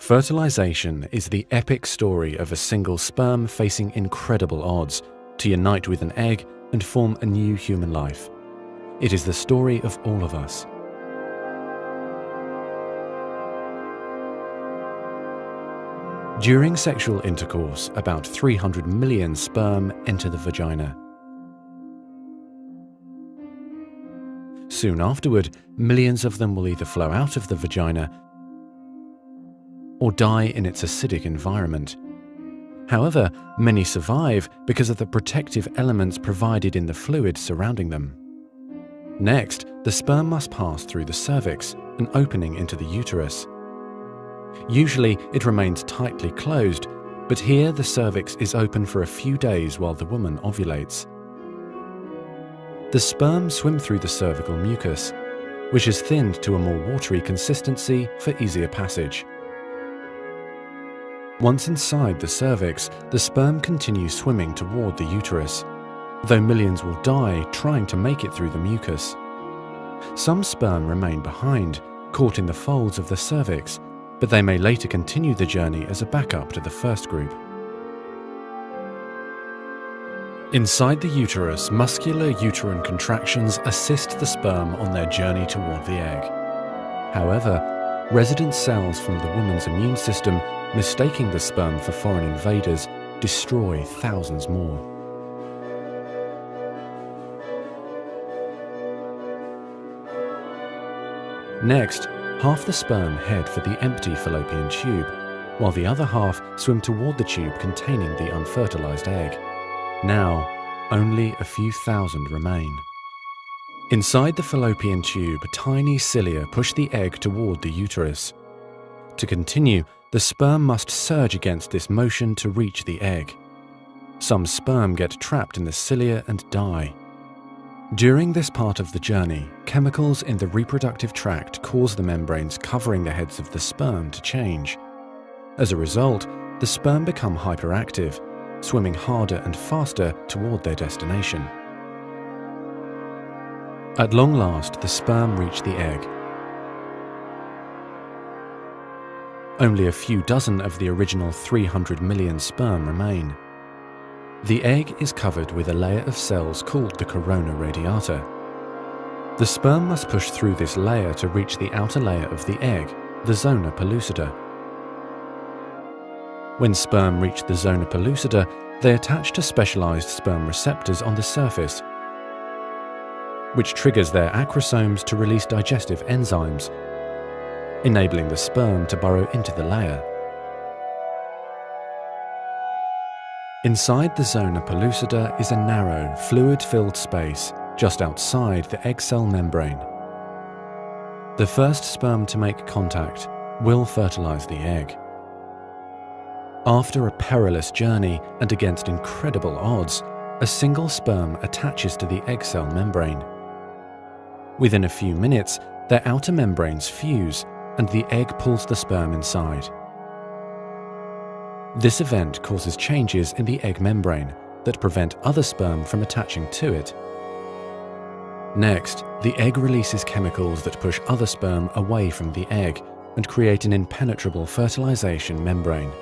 Fertilization is the epic story of a single sperm facing incredible odds to unite with an egg and form a new human life. It is the story of all of us. During sexual intercourse, about 300 million sperm enter the vagina. Soon afterward, millions of them will either flow out of the vagina or die in its acidic environment. However, many survive because of the protective elements provided in the fluid surrounding them. Next, the sperm must pass through the cervix, an opening into the uterus. Usually, it remains tightly closed, but here the cervix is open for a few days while the woman ovulates. The sperm swim through the cervical mucus, which is thinned to a more watery consistency for easier passage. Once inside the cervix, the sperm continues swimming toward the uterus, though millions will die trying to make it through the mucus. Some sperm remain behind, caught in the folds of the cervix, but they may later continue the journey as a backup to the first group. Inside the uterus, muscular uterine contractions assist the sperm on their journey toward the egg. However, resident cells from the woman's immune system, mistaking the sperm for foreign invaders, destroy thousands more. Next, half the sperm head for the empty fallopian tube, while the other half swim toward the tube containing the unfertilized egg. Now, only a few thousand remain. Inside the fallopian tube, tiny cilia push the egg toward the uterus. To continue, the sperm must surge against this motion to reach the egg. Some sperm get trapped in the cilia and die. During this part of the journey, chemicals in the reproductive tract cause the membranes covering the heads of the sperm to change. As a result, the sperm become hyperactive, swimming harder and faster toward their destination. At long last, the sperm reach the egg. Only a few dozen of the original 300 million sperm remain. The egg is covered with a layer of cells called the corona radiata. The sperm must push through this layer to reach the outer layer of the egg, the zona pellucida. When sperm reach the zona pellucida, they attach to specialized sperm receptors on the surface, which triggers their acrosomes to release digestive enzymes, enabling the sperm to burrow into the layer. Inside the zona pellucida is a narrow, fluid-filled space just outside the egg cell membrane. The first sperm to make contact will fertilize the egg. After a perilous journey and against incredible odds, a single sperm attaches to the egg cell membrane. Within a few minutes, their outer membranes fuse and the egg pulls the sperm inside. This event causes changes in the egg membrane that prevent other sperm from attaching to it. Next, the egg releases chemicals that push other sperm away from the egg and create an impenetrable fertilization membrane.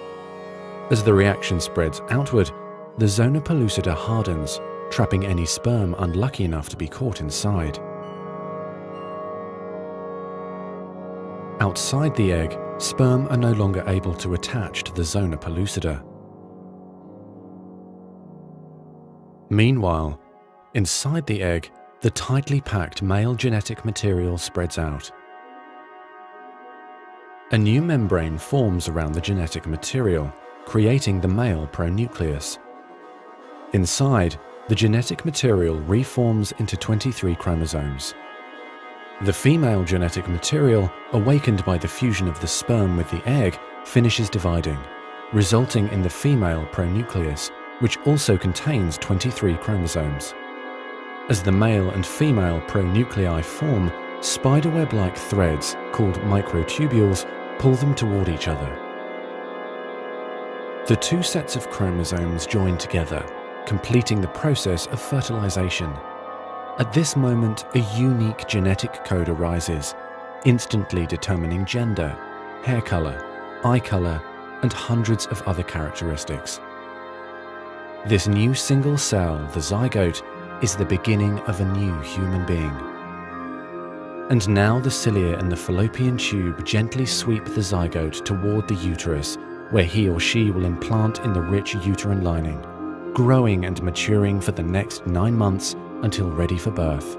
As the reaction spreads outward, the zona pellucida hardens, trapping any sperm unlucky enough to be caught inside. Outside the egg, sperm are no longer able to attach to the zona pellucida. Meanwhile, inside the egg, the tightly packed male genetic material spreads out. A new membrane forms around the genetic material, creating the male pronucleus. Inside, the genetic material reforms into 23 chromosomes. The female genetic material, awakened by the fusion of the sperm with the egg, finishes dividing, resulting in the female pronucleus, which also contains 23 chromosomes. As the male and female pronuclei form, spiderweb-like threads, called microtubules, pull them toward each other. The two sets of chromosomes join together, completing the process of fertilization. At this moment, a unique genetic code arises, instantly determining gender, hair color, eye color, and hundreds of other characteristics. This new single cell, the zygote, is the beginning of a new human being. And now the cilia in the fallopian tube gently sweep the zygote toward the uterus, where he or she will implant in the rich uterine lining, growing and maturing for the next 9 months until ready for birth.